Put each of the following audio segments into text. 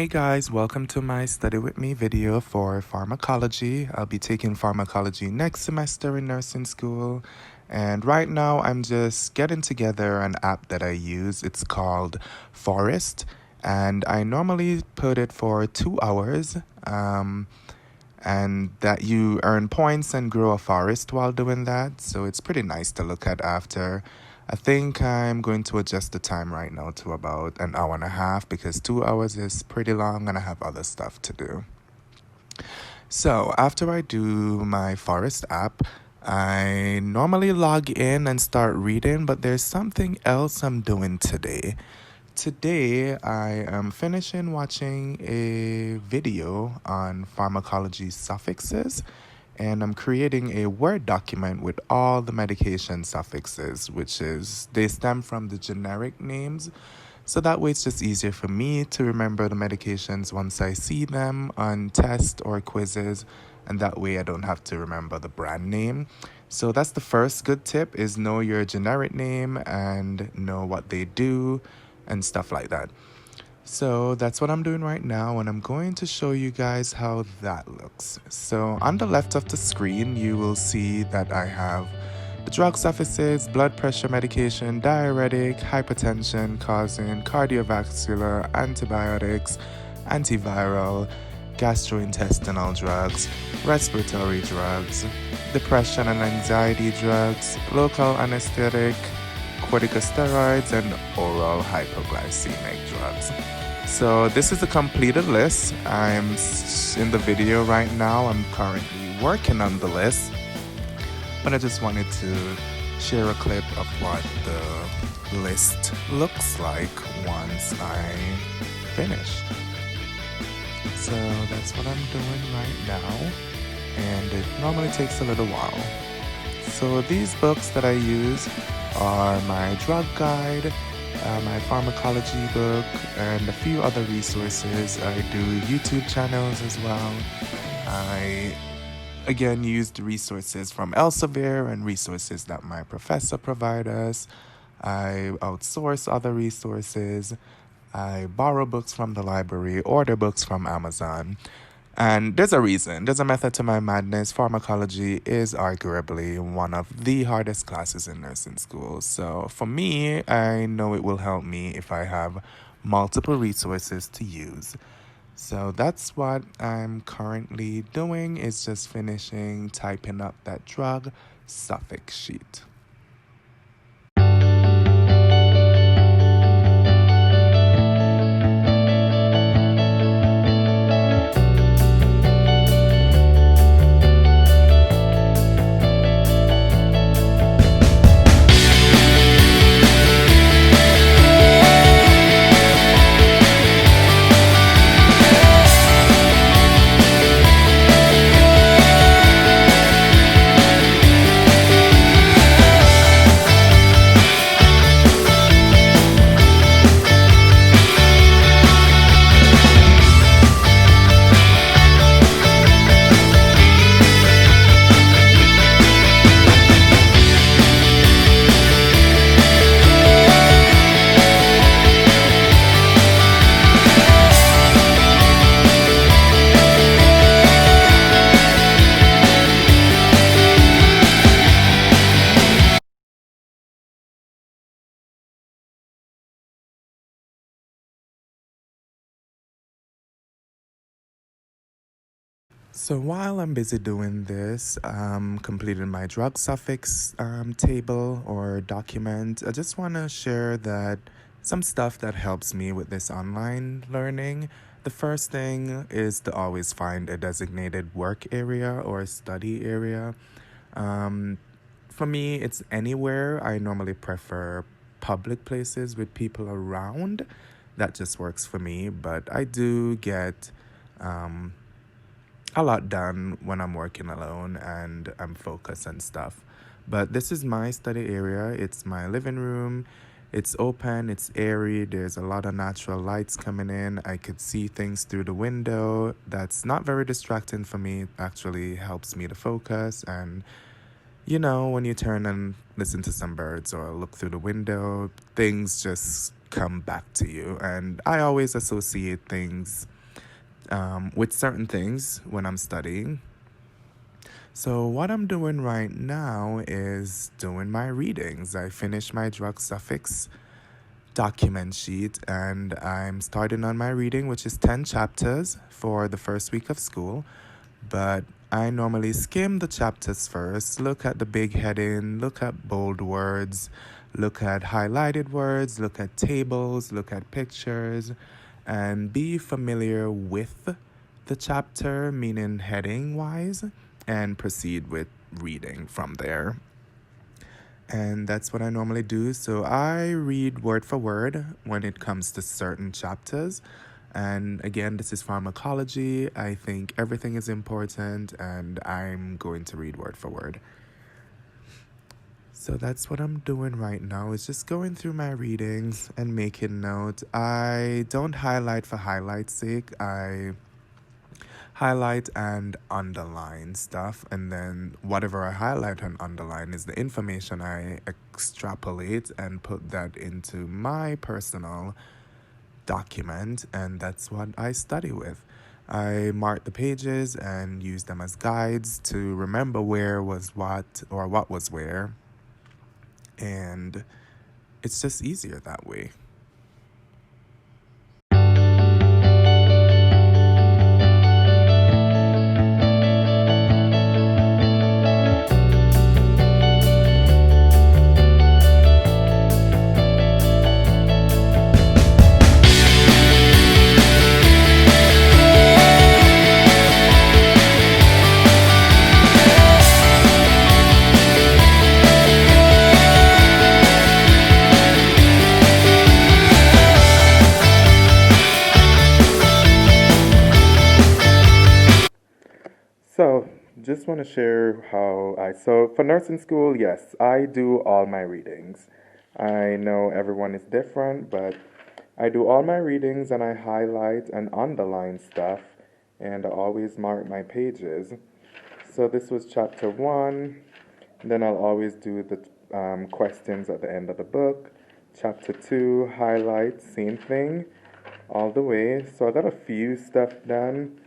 Hey guys, welcome to my Study With Me video for Pharmacology. I'll be taking Pharmacology next semester in nursing school. And right now I'm just getting together an app that I use. It's called Forest. And I normally put it for 2 hours. And that you earn points and grow a forest while doing that. So it's pretty nice to look at after. I think I'm going to adjust the time right now to about an hour and a half because 2 hours is pretty long and I have other stuff to do. So after I do my Forest app, I normally log in and start reading, but there's something else I'm doing today. Today, I am finishing watching a video on pharmacology suffixes, and I'm creating a Word document with all the medication suffixes, which is they stem from the generic names. So that way it's just easier for me to remember the medications once I see them on tests or quizzes, and that way I don't have to remember the brand name. So that's the first good tip is know your generic name and know what they do and stuff like that. So that's what I'm doing right now, and I'm going to show you guys how that looks. So on the left of the screen, you will see that I have the drug suffixes, blood pressure medication, diuretic, hypertension causing, cardiovascular, antibiotics, antiviral, gastrointestinal drugs, respiratory drugs, depression and anxiety drugs, local anesthetic, corticosteroids, and oral hypoglycemic drugs. So this is a completed list. I'm in the video right now. I'm currently working on the list, but I just wanted to share a clip of what the list looks like once I finish. So that's what I'm doing right now, and it normally takes a little while. So these books that I use are my drug guide, my pharmacology book, and a few other resources. I do YouTube channels as well. I again use the resources from Elsevier and resources that my professor provide us. I outsource other resources. I borrow books from the library, order books from Amazon. And there's a reason. There's a method to my madness. Pharmacology is arguably one of the hardest classes in nursing school. So for me, I know it will help me if I have multiple resources to use. So that's what I'm currently doing, is just finishing typing up that drug suffix sheet. So while I'm busy doing this, completing my drug suffix table or document, I just want to share that some stuff that helps me with this online learning. The first thing is to always find a designated work area or study area. For me, it's anywhere. I normally prefer public places with people around. That just works for me, but I do get a lot done when I'm working alone and I'm focused and stuff. But this is my study area. It's my living room. It's open, it's airy, there's a lot of natural lights coming in. I could see things through the window. That's not very distracting for me. It actually helps me to focus and You know, when you turn and listen to some birds or look through the window, things just come back to you. And I always associate things with certain things when I'm studying. So, what I'm doing right now is doing my readings. I finished my drug suffix document sheet and I'm starting on my reading, which is 10 chapters for the first week of school. But I normally skim the chapters first, look at the big heading, look at bold words, look at highlighted words, look at tables, look at pictures, and be familiar with the chapter, meaning heading wise, and proceed with reading from there. And that's what I normally do. So I read word for word when it comes to certain chapters. And again, this is pharmacology. I think everything is important, and I'm going to read word for word. So that's what I'm doing right now, is just going through my readings and making notes. I don't highlight for highlight's sake. I highlight and underline stuff, and then whatever I highlight and underline is the information I extrapolate and put that into my personal document, and that's what I study with. I mark the pages and use them as guides to remember where was what or what was where, and it's just easier that way. So, just want to share so for nursing school, yes, I do all my readings. I know everyone is different, but I do all my readings and I highlight and underline stuff and I always mark my pages. So this was chapter one. Then I'll always do the questions at the end of the book. Chapter two, highlight, same thing, all the way. So I got a few stuff done.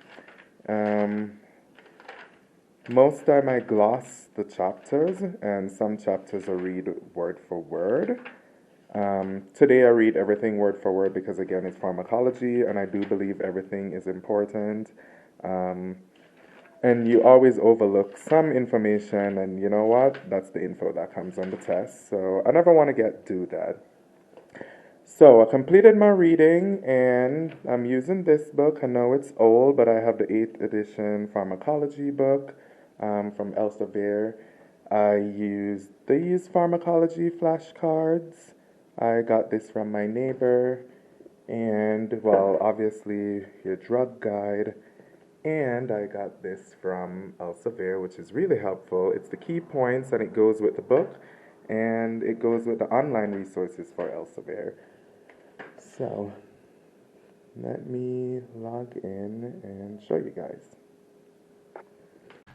Most time I gloss the chapters, and some chapters I read word for word. Today I read everything word for word because, again, it's pharmacology, and I do believe everything is important. And you always overlook some information, and you know what? That's the info that comes on the test. So I never want to do that. So I completed my reading, and I'm using this book. I know it's old, but I have the 8th edition pharmacology book from Elsevier. I used these pharmacology flashcards. I got this from my neighbor, and well, obviously your drug guide. And I got this from Elsevier, which is really helpful. It's the key points, and it goes with the book, and it goes with the online resources for Elsevier. So let me log in and show you guys.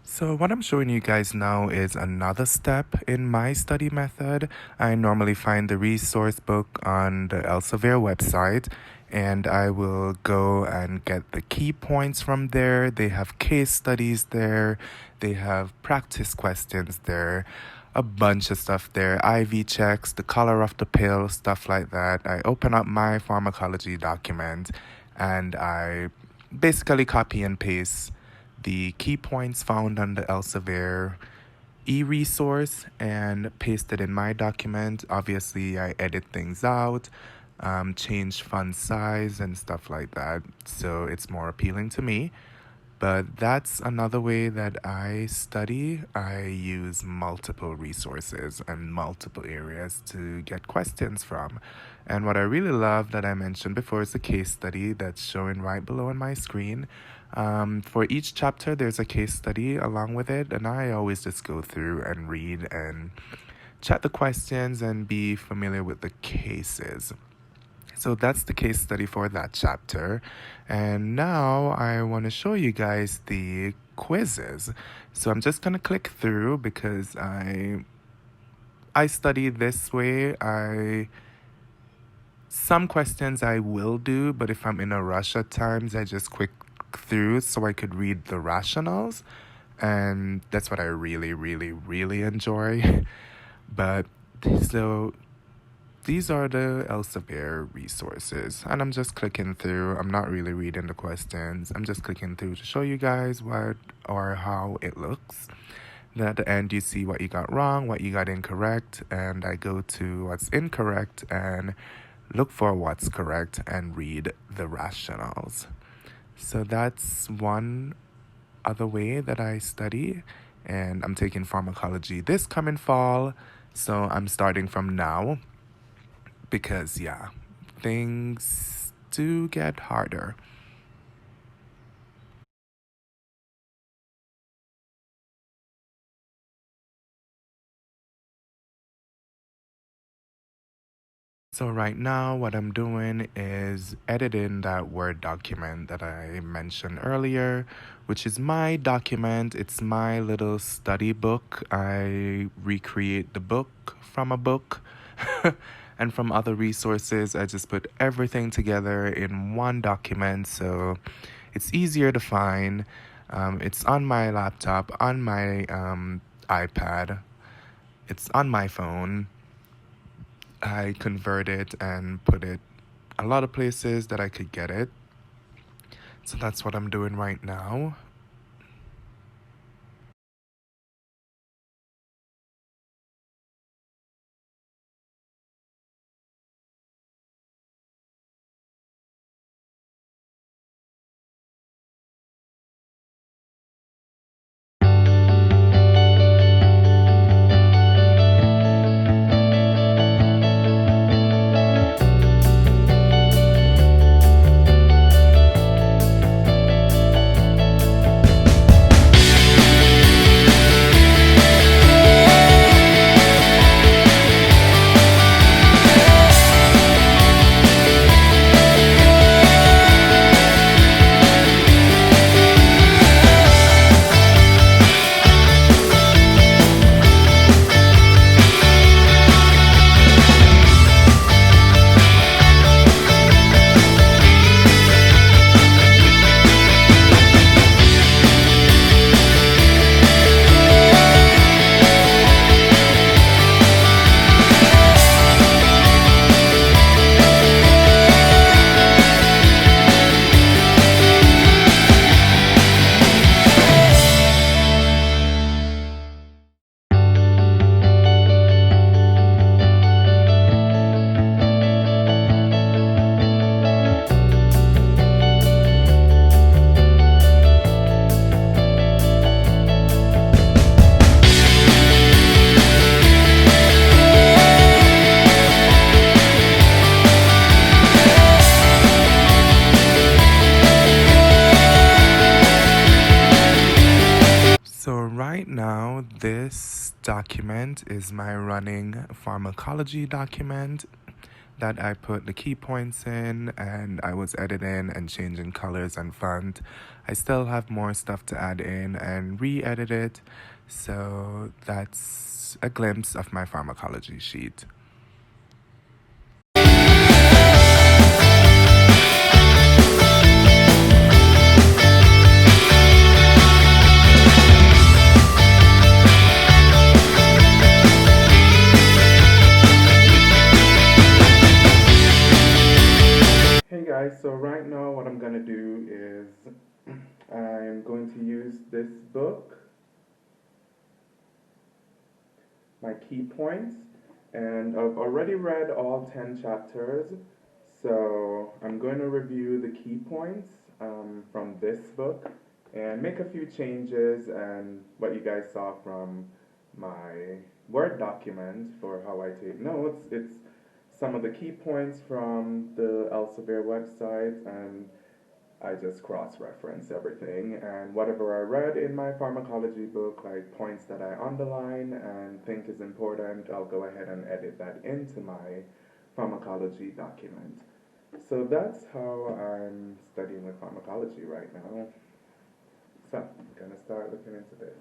So what I'm showing you guys now is another step in my study method. I normally find the resource book on the Elsevier website, and I will go and get the key points from there. They have case studies there. They have practice questions there. A bunch of stuff there, IV checks, the color of the pill, stuff like that. I open up my pharmacology document and I basically copy and paste the key points found on the Elsevier e-resource and paste it in my document. Obviously, I edit things out, change font size and stuff like that, so it's more appealing to me. But that's another way that I study. I use multiple resources and multiple areas to get questions from. And what I really love that I mentioned before is the case study that's showing right below on my screen. For each chapter, there's a case study along with it, and I always just go through and read and check the questions and be familiar with the cases. So that's the case study for that chapter. And now I want to show you guys the quizzes. So I'm just going to click through because I study this way. I Some questions I will do, but if I'm in a rush at times, I just click through so I could read the rationals. And that's what I really, really, really enjoy. But so these are the Elsevier resources, and I'm just clicking through. I'm not really reading the questions. I'm just clicking through to show you guys what or how it looks. Then at the end, you see what you got wrong, what you got incorrect, and I go to what's incorrect and look for what's correct and read the rationals. So that's one other way that I study, and I'm taking pharmacology this coming fall. So I'm starting from now because, yeah, things do get harder. So right now, what I'm doing is editing that Word document that I mentioned earlier, which is my document. It's my little study book. I recreate the book from a book and from other resources. I just put everything together in one document so it's easier to find. It's on my laptop, on my iPad, it's on my phone. I convert it and put it a lot of places that I could get it. So that's what I'm doing right now. So right now, this document is my running pharmacology document that I put the key points in, and I was editing and changing colors and font. I still have more stuff to add in and re-edit it. So that's a glimpse of my pharmacology sheet. Hey guys, so right now what I'm gonna do is I'm going to use this book, my key points, and I've already read all 10 chapters, so I'm going to review the key points from this book and make a few changes and what you guys saw from my Word document for how I take notes. It's some of the key points from the Elsevier website, and I just cross-reference everything, and whatever I read in my pharmacology book, like points that I underline and think is important, I'll go ahead and edit that into my pharmacology document. So that's how I'm studying with pharmacology right now. So, I'm going to start looking into this.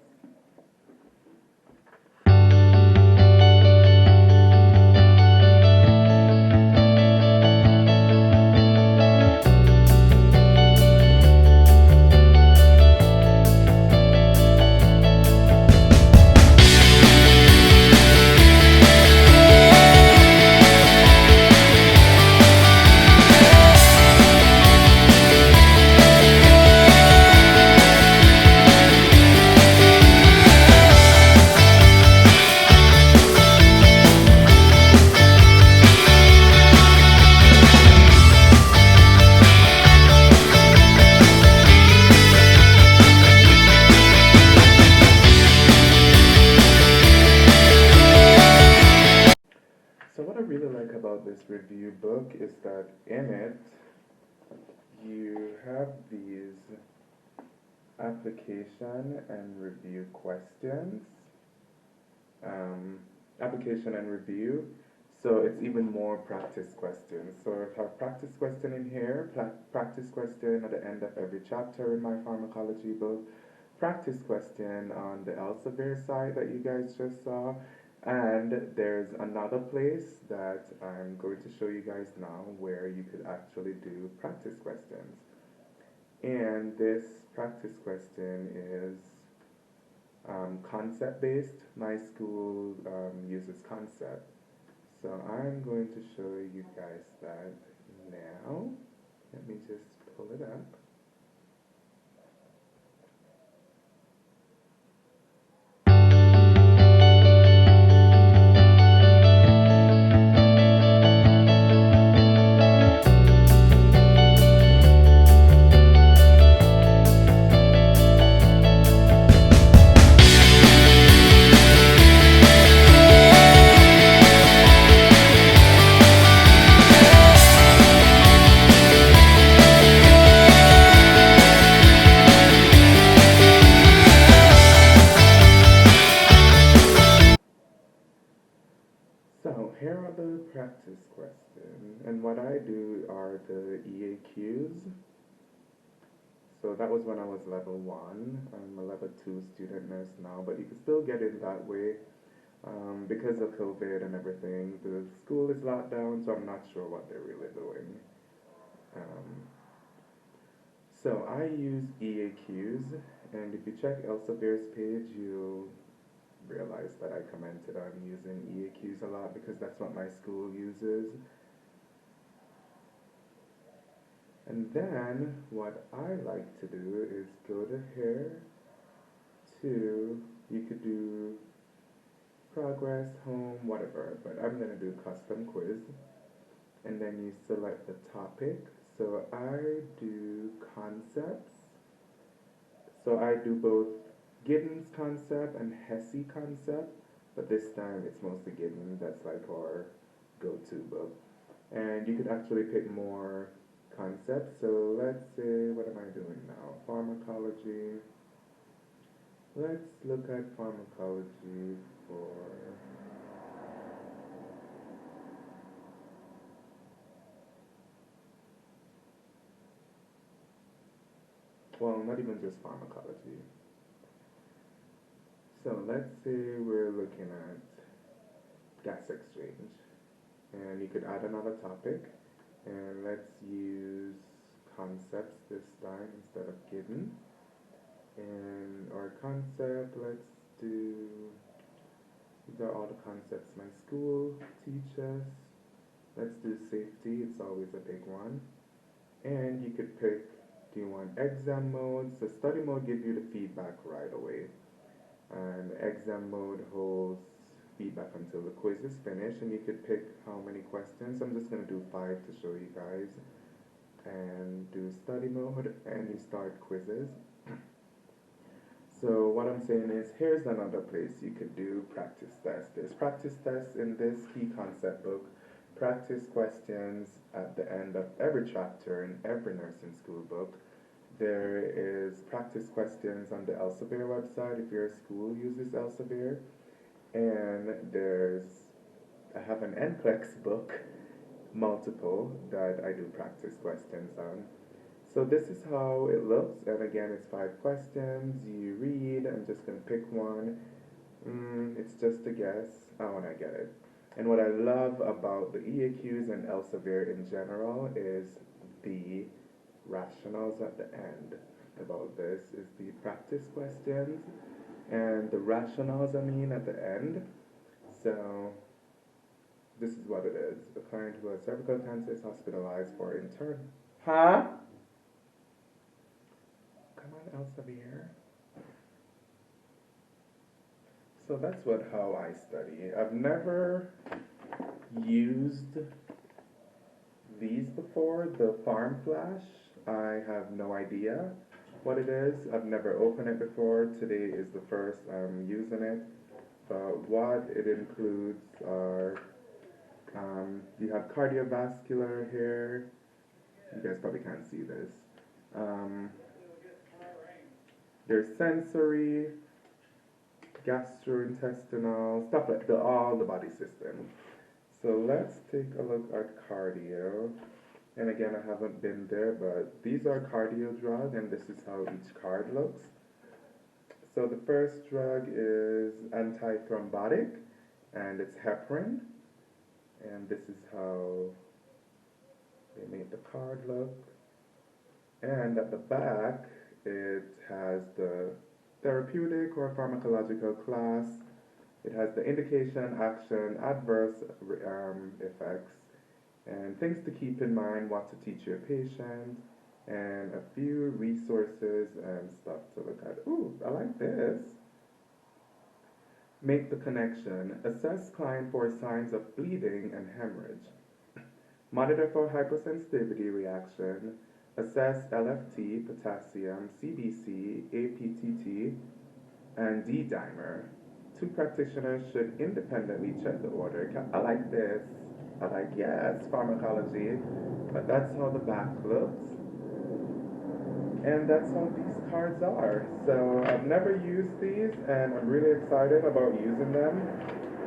So what I really like about this review book is that in it you have these application and review questions, um, application and review. So it's even more practice questions. So I have practice question in here, practice question at the end of every chapter in my pharmacology book, practice question on the Elsevier site that you guys just saw, and there's another place that I'm going to show you guys now where you could actually do practice questions. And this practice question is concept based. My school uses concept. So I'm going to show you guys that now. Let me just pull it up. So here are the practice questions, and what I do are the EAQs. So that was when I was level 1. I'm a level 2 student nurse now, but you can still get in that way. Because of COVID and everything, the school is locked down, so I'm not sure what they're really doing. Um, so I use EAQs, and if you check Elsevier's page, you'll realize that I commented on using EAQs a lot because that's what my school uses. And then what I like to do is go to here to, you could do progress, home, whatever, but I'm going to do custom quiz. And then you select the topic. So I do concepts. So I do both Giddens concept and Hesse concept, but this time it's mostly Giddens. That's like our go-to book. And you could actually pick more concepts. So let's say, what am I doing now? Pharmacology. Let's look at pharmacology for well, not even just pharmacology. So let's say we're looking at gas exchange, and you could add another topic, and let's use concepts this time instead of given. And our concept, let's do, these are all the concepts my school teaches. Let's do safety, it's always a big one. And you could pick, do you want exam mode? So study mode gives you the feedback right away. And exam mode holds feedback until the quiz is finished, and you could pick how many questions. I'm just going to do 5 to show you guys. And do study mode, and you start quizzes. So what I'm saying is, here's another place you could do practice tests. There's practice tests in this key concept book, practice questions at the end of every chapter in every nursing school book. There is practice questions on the Elsevier website if your school uses Elsevier. And I have an NCLEX book, multiple, that I do practice questions on. So this is how it looks, and again, it's 5 questions. You read. I'm just gonna pick one. It's just a guess. Oh, and I get it. And what I love about the EAQs and Elsevier in general is the rationals at the end. About this is the practice questions and the rationals, I mean, at the end. So this is what it is. A client who has cervical cancer is hospitalized for intern. Huh? Come on, Elsevier. So that's how I study. I've never used these before. The Farm Flash, I have no idea what it is. I've never opened it before. Today is the first I'm using it. But what it includes are, you have cardiovascular here. You guys probably can't see this. There's sensory, gastrointestinal, stuff like all the body system. So let's take a look at cardio. And again, I haven't been there, but these are cardio drugs, and this is how each card looks. So the first drug is antithrombotic, and it's heparin. And this is how they made the card look. And at the back, it has the therapeutic or pharmacological class. It has the indication, action, adverse effects, and things to keep in mind, what to teach your patient, and a few resources and stuff to look at. Ooh, I like this. Make the connection. Assess client for signs of bleeding and hemorrhage. Monitor for hypersensitivity reaction. Assess LFT, potassium, CBC, APTT, and D-dimer. 2 practitioners should independently check the order. I like this. I like, yes, pharmacology. But that's how the back looks. And that's how these cards are. So I've never used these, and I'm really excited about using them.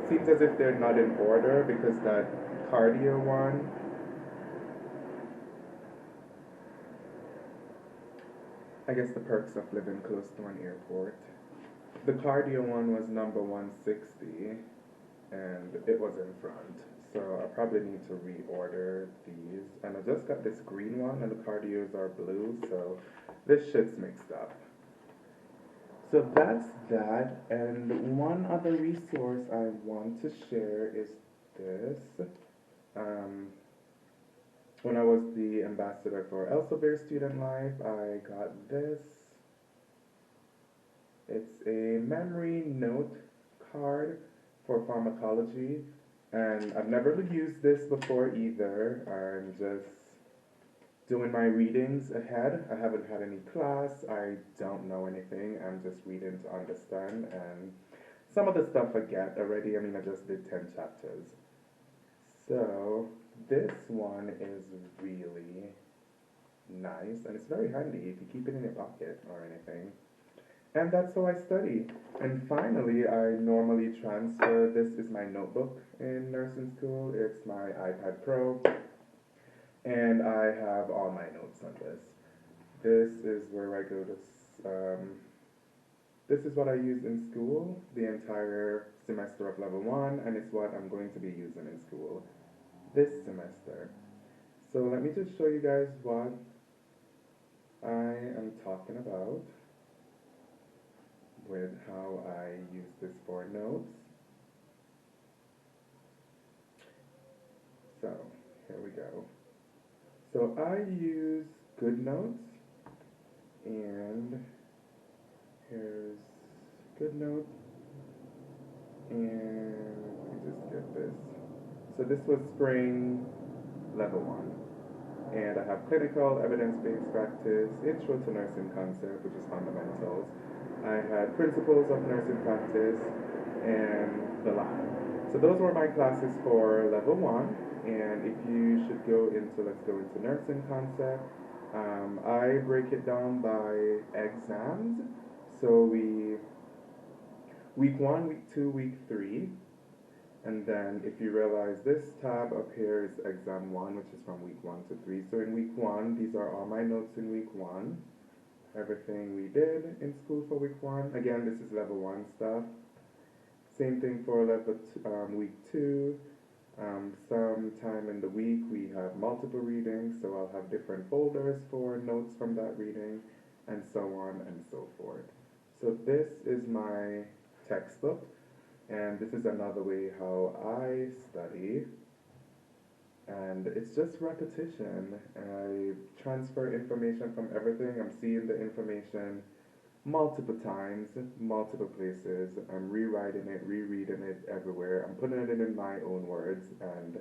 Seems as if they're not in order because that cardio one, I guess the perks of living close to an airport. The cardio one was number 160, and it was in front. So I probably need to reorder these. And I just got this green one, and the cardios are blue, so this shit's mixed up. So that's that. And one other resource I want to share is this. When I was the ambassador for Elsevier Student Life, I got this. It's a memory note card for pharmacology, and I've never used this before either. I'm just doing my readings ahead. I haven't had any class. I don't know anything. I'm just reading to understand, and some of the stuff I get already. I mean, I just did 10 chapters. So this one is really nice, and it's very handy if you keep it in your pocket or anything. And that's how I study. And finally, I normally transfer. This is my notebook in nursing school. It's my iPad Pro. And I have all my notes on this. This is where I go to, this is what I use in school the entire semester of level 1, and it's what I'm going to be using in school this semester. So let me just show you guys what I am talking about with how I use this for notes. So here we go. So I use GoodNotes, and here's GoodNotes, and let me just get this. So this was spring level 1, and I have clinical, evidence-based practice, intro to nursing concept, which is fundamentals. I had principles of nursing practice, and the lab. So those were my classes for level 1. And if you should go into, let's go into nursing concept, I break it down by exams. So week 1, week 2, week 3, And then if you realize this tab up here is exam 1, which is from week 1 to 3. So in week 1, these are all my notes in week 1. Everything we did in school for week 1. Again, this is level 1 stuff. Same thing for week 2. Sometime in the week we have multiple readings, so I'll have different folders for notes from that reading, and so on and so forth. So this is my textbook, and this is another way how I study. And it's just repetition. I transfer information from everything. I'm seeing the information multiple times, multiple places. I'm rewriting it, rereading it everywhere. I'm putting it in my own words, and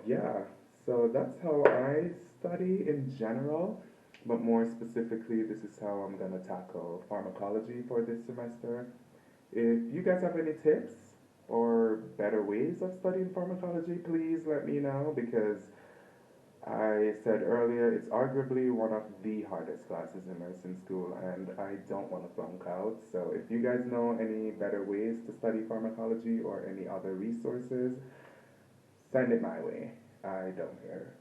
yeah, so that's how I study in general. But more specifically, this is how I'm gonna tackle pharmacology for this semester. If you guys have any tips or better ways of studying pharmacology, please let me know, because I said earlier it's arguably one of the hardest classes in nursing school, and I don't want to flunk out. So if you guys know any better ways to study pharmacology or any other resources, send it my way. I don't care.